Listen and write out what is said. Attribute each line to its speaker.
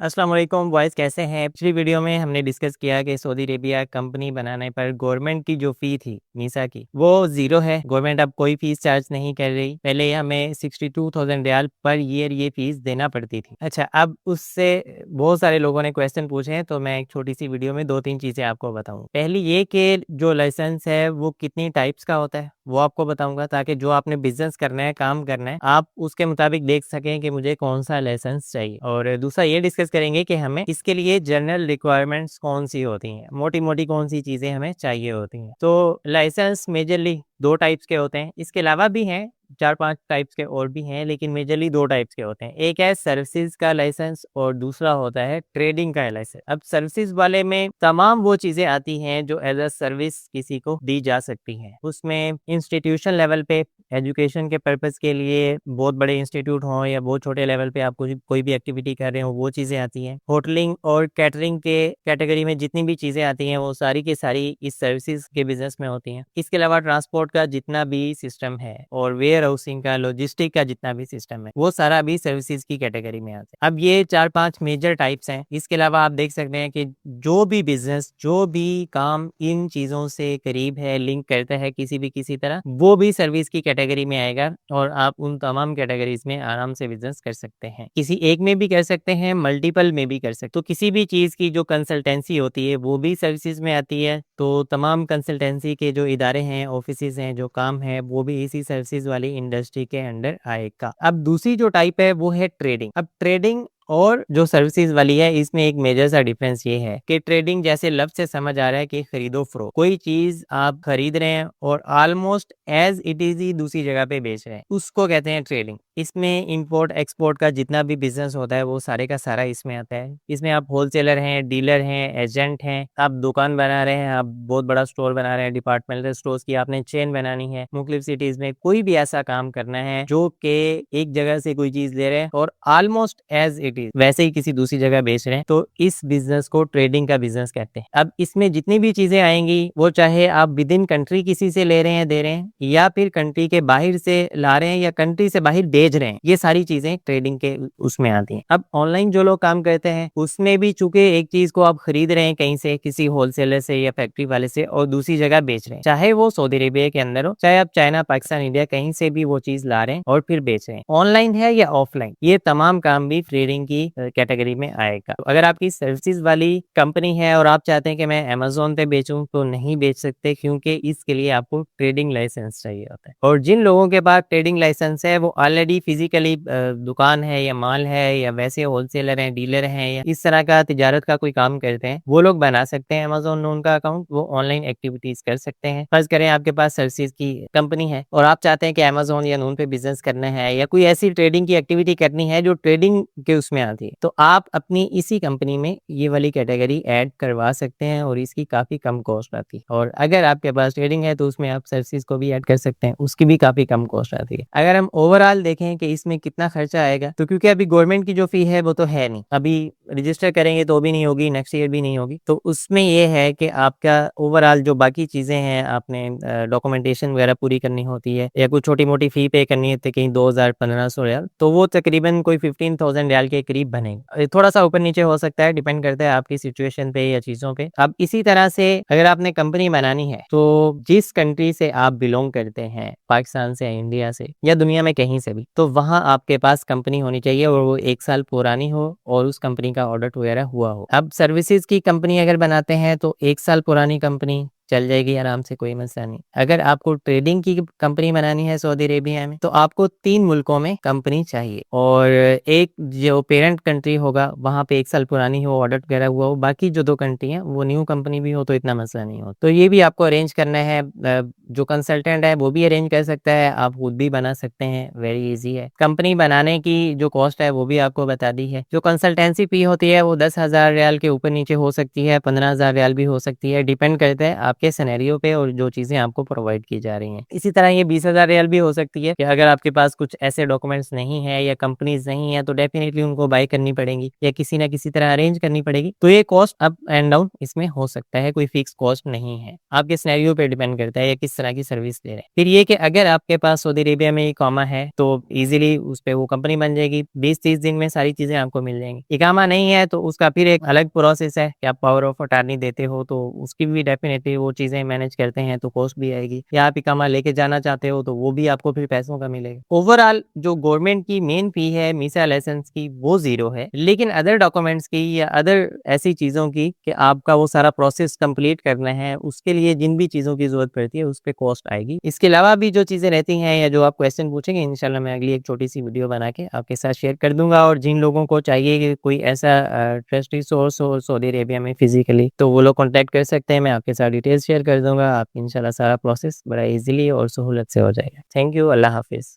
Speaker 1: अस्सलाम वालेकुम बॉयज़, कैसे हैं? पिछली वीडियो में हमने डिस्कस किया कि सऊदी अरेबिया कंपनी बनाने पर गवर्नमेंट की जो फ़ी थी मीसा की, वो ज़ीरो है। गवर्नमेंट अब कोई फ़ीस चार्ज नहीं कर रही। पहले हमें 62,000 रियाल पर ईयर ये फ़ीस देना पड़ती थी। अच्छा, अब उससे बहुत सारे लोगों ने क्वेश्चन पूछे हैं, तो मैं एक छोटी-सी वीडियो में 2-3 चीज़ें आपको बताऊँ। पहली ये कि जो लाइसेंस है वो कितनी टाइप्स का होता है, वो आपको बताऊँगा, ताकि जो आपने बिज़नेस करना है, काम करना है, आप उसके मुताबिक देख सकें कि मुझे कौन-सा लाइसेंस चाहिए। और दूसरा ये डिस्कस करेंगे कि हमें इसके लिए जनरल रिक्वायरमेंट्स कौन-सी होती हैं, मोटी-मोटी कौन-सी चीज़ें हमें चाहिए होती हैं। तो लाइसेंस मेजरली 2 टाइप्स के होते हैं, इसके अलावा भी हैं 4-5 टाइप्स के और भी हैं, लेकिन मेजरली 2 टाइप्स के होते हैं। एक है सर्विसेज़ का लाइसेंस और दूसरा होता है ट्रेडिंग का लाइसेंस। अब सर्विसेज़ वाले में तमाम वो चीज़ें आती हैं जो एज़ अ सर्विस किसी को दी जा सकती हैं। उसमें इंस्टीट्यूशन लेवल पे एजुकेशन के पर्पज़ के लिए बहुत बड़े इंस्टीट्यूट हों या बहुत छोटे लेवल पे आप कोई भी एक्टिविटी कर रहे हो, वो चीज़ें आती हैं। होटलिंग और कैटरिंग के कैटेगरी में जितनी भी चीज़ें आती हैं, वो सारी की सारी इस सर्विसेज़ के बिज़नेस में होती हैं। इसके अलावा ट्रांसपोर्ट का जितना भी सिस्टम है और वेयर हाउसिंग का, लॉजिस्टिक का जितना भी सिस्टम है, वो सारा भी सर्विसेज़ की कैटेगरी में आता है। अब ये 4-5 मेजर टाइप्स हैं। इसके अलावा आप देख सकते हैं कि जो भी बिज़नेस, जो भी काम इन चीज़ों से करीब है, लिंक करता है किसी तरह, वो भी सर्विस की कैटेगरी में आएगा और आप उन तमाम कैटेगरीज़ में आराम से बिज़नेस कर सकते हैं। किसी एक में भी कर सकते हैं, मल्टीपल में भी कर सकते हैं। तो किसी भी चीज़ की जो कंसल्टेंसी होती है, वो भी सर्विसेज़ में आती है। तो तमाम कंसल्टेंसी के जो इदारे हैं, ऑफिसेज़ हैं, जो काम है, वो भी इसी सर्विसेज़ वाली इंडस्ट्री के अंडर आएगा। अब दूसरी जो टाइप है, वो है ट्रेडिंग। अब ट्रेडिंग और जो सर्विसेज वाली है, इसमें एक मेजर सा डिफरेंस ये है कि ट्रेडिंग जैसे लफ्ज़ से समझ आ रहा है कि खरीदो फरोख्त, कोई चीज़ आप खरीद रहे हैं और ऑलमोस्ट एज इट इज़ ही दूसरी जगह पे बेच रहे हैं, उसको कहते हैं ट्रेडिंग। इसमें इंपोर्ट एक्सपोर्ट का जितना भी बिजनेस होता है, वो सारे का सारा इसमें आता है। इसमें आप होलसेलर हैं, डीलर हैं, एजेंट हैं, आप दुकान बना रहे हैं, आप बहुत बड़ा स्टोर बना रहे हैं, डिपार्टमेंटल स्टोर्स की आपने चेन बनानी है, मुख्तलिफ सिटीज़ में कोई भी ऐसा काम करना है जो कि एक जगह से कोई चीज़ ले रहे हैं और ऑलमोस्ट एज इट इज वैसे ही किसी दूसरी जगह बेच रहे हैं, तो इस बिजनेस को ट्रेडिंग का बिजनेस कहते हैं। अब इसमें जितनी भी चीजें आएंगी, वो चाहे आप विद इन कंट्री किसी से ले रहे हैं, दे रहे हैं, या फिर कंट्री के बाहर से ला रहे हैं या कंट्री से बाहर भेज रहे हैं, ये सारी चीजें ट्रेडिंग के उसमें आती हैं। अब ऑनलाइन जो लोग काम करते हैं, उसमें भी चूंकि एक चीज को आप खरीद रहे हैं कहीं से, किसी होलसेलर से या फैक्ट्री वाले से, और दूसरी जगह बेच रहे हैं, चाहे वो सऊदी अरेबिया के अंदर हो, चाहे आप चाइना, पाकिस्तान, इंडिया कहीं से भी वो चीज ला रहे हैं और फिर बेच रहे हैं, ऑनलाइन है या ऑफलाइन, ये तमाम काम भी ट्रेडिंग की कैटेगरी में आएगा। तो अगर आपकी सर्विसेज वाली कंपनी है और आप चाहते हैं कि मैं अमेज़न पे बेचूं, तो नहीं बेच सकते, क्योंकि इसके लिए आपको ट्रेडिंग लाइसेंस चाहिए होता है। और जिन लोगों के पास ट्रेडिंग लाइसेंस है, वो ऑलरेडी फिजिकली दुकान है या माल है या वैसे होलसेलर हैं, डीलर हैं, या इस तरह का तिजारत का कोई काम करते हैं, वो लोग बना सकते हैं अमेज़न नून का अकाउंट, वो ऑनलाइन एक्टिविटीज कर सकते हैं। फर्ज करें आपके पास सर्विसेज की कंपनी है और आप चाहते हैं कि अमेज़न या नून पे बिजनेस करना है या कोई ऐसी ट्रेडिंग की एक्टिविटी करनी है जो ट्रेडिंग के उसमें आती है, तो आप अपनी इसी कंपनी में ये वाली कैटेगरी ऐड करवा सकते हैं और इसकी काफ़ी कम कॉस्ट आती है। और अगर आपके पास ट्रेडिंग है, तो उसमें आप सर्विसेज को भी ऐड कर सकते हैं, उसकी भी काफ़ी कम कॉस्ट आती है। अगर हम ओवरऑल देखें कि इसमें कितना खर्चा आएगा, तो क्योंकि अभी गवर्नमेंट की जो फी है वो तो है नहीं, अभी रजिस्टर करेंगे तो भी नहीं होगी, नेक्स्ट ईयर भी नहीं होगी, तो उसमें ये है कि आपका ओवरऑल जो बाकी चीज़ें हैं, आपने डॉक्यूमेंटेशन वगैरह पूरी करनी होती है या कुछ छोटी मोटी फ़ी पे करनी होती है, कहीं 2000-1500 रियाल, तो वो तकरीबन कोई 15,000 रियाल के करीब बनेगा। थोड़ा सा ऊपर नीचे हो सकता है, डिपेंड करता है आपकी सिचुएशन पे या चीज़ों पे। अब इसी तरह से अगर आपने कंपनी बनानी है, तो जिस कंट्री से आप बिलोंग करते हैं, पाकिस्तान से, इंडिया से या दुनिया में कहीं से भी, तो वहाँ आपके पास कंपनी होनी चाहिए और वो 1 साल पुरानी हो और उस कंपनी का ऑडिट वगैरह हुआ हो। अब सर्विसेज की कंपनी अगर बनाते हैं, तो 1 साल पुरानी कंपनी चल जाएगी आराम से, कोई मसला नहीं। अगर आपको ट्रेडिंग की कंपनी बनानी है सऊदी अरेबिया में, तो आपको 3 मुल्कों में कंपनी चाहिए और एक जो पेरेंट कंट्री होगा, वहाँ पे 1 साल पुरानी हो, ऑडिट वगैरह हुआ हो, बाकी जो 2 कंट्री हैं वो न्यू कंपनी भी हो, तो इतना मसला नहीं हो। तो ये भी आपको अरेंज करना है। जो कंसल्टेंट है वो भी अरेंज कर सकता है, आप खुद भी बना सकते हैं, वेरी इजी है। कंपनी बनाने की जो कॉस्ट है वो भी आपको बता दी है। जो कंसल्टेंसी फी होती है वो 10,000 रियाल के ऊपर नीचे हो सकती है, 15,000 रियाल भी हो सकती है, डिपेंड करता है आप आपके सिनेरियो पे और जो चीज़ें आपको प्रोवाइड की जा रही हैं। इसी तरह ये 20,000 रियाल भी हो सकती है कि अगर आपके पास कुछ ऐसे डॉक्यूमेंट्स नहीं है या कंपनीज नहीं है तो डेफिनेटली उनको बाय करनी पड़ेगी या किसी ना किसी तरह अरेंज करनी पड़ेगी। तो ये कॉस्ट अप एंड डाउन इसमें हो सकता है, कोई फिक्स कॉस्ट नहीं है, आपके सिनेरियो पे डिपेंड करता है या किस तरह की सर्विस दे रहे हैं। फिर ये कि अगर आपके पास सऊदी अरेबिया में इकामा है तो इजीली उस पे वो कंपनी बन जाएगी, 20-30 दिन में सारी चीजें आपको मिल जाएंगी। इकामा नहीं है तो उसका फिर एक अलग प्रोसेस है कि आप पावर ऑफ अटॉर्नी देते हो तो उसकी भी डेफिनेटली वो चीजें मैनेज करते हैं तो कॉस्ट भी आएगी, या आप इकामा लेके जाना चाहते हो तो वो भी आपको फिर पैसों का मिलेगा। ओवरऑल जो गवर्नमेंट की मेन फी है मीसा लाइसेंस की वो 0 है, लेकिन अदर डॉक्यूमेंट्स की या अदर ऐसी चीजों की कि आपका वो सारा प्रोसेस कंप्लीट करना है उसके लिए जिन भी चीजों की जरूरत पड़ती है उस पर कॉस्ट आएगी। इसके अलावा भी जो चीजें रहती हैं या जो आप क्वेश्चन पूछेंगे इंशाल्लाह मैं अगली एक छोटी सी वीडियो बना के आपके साथ शेयर कर दूंगा। और जिन लोगों को चाहिए कि कोई ऐसा ट्रस्टी सोर्स हो सऊदी अरेबिया में फिजिकली तो वो लोग कॉन्टैक्ट कर सकते हैं, मैं आपके साथ डिटेल्स शेयर कर दूंगा, आप इंशाल्लाह सारा प्रोसेस बड़ा इजीली और सहूलत से हो जाएगा। Thank you, Allah Hafiz.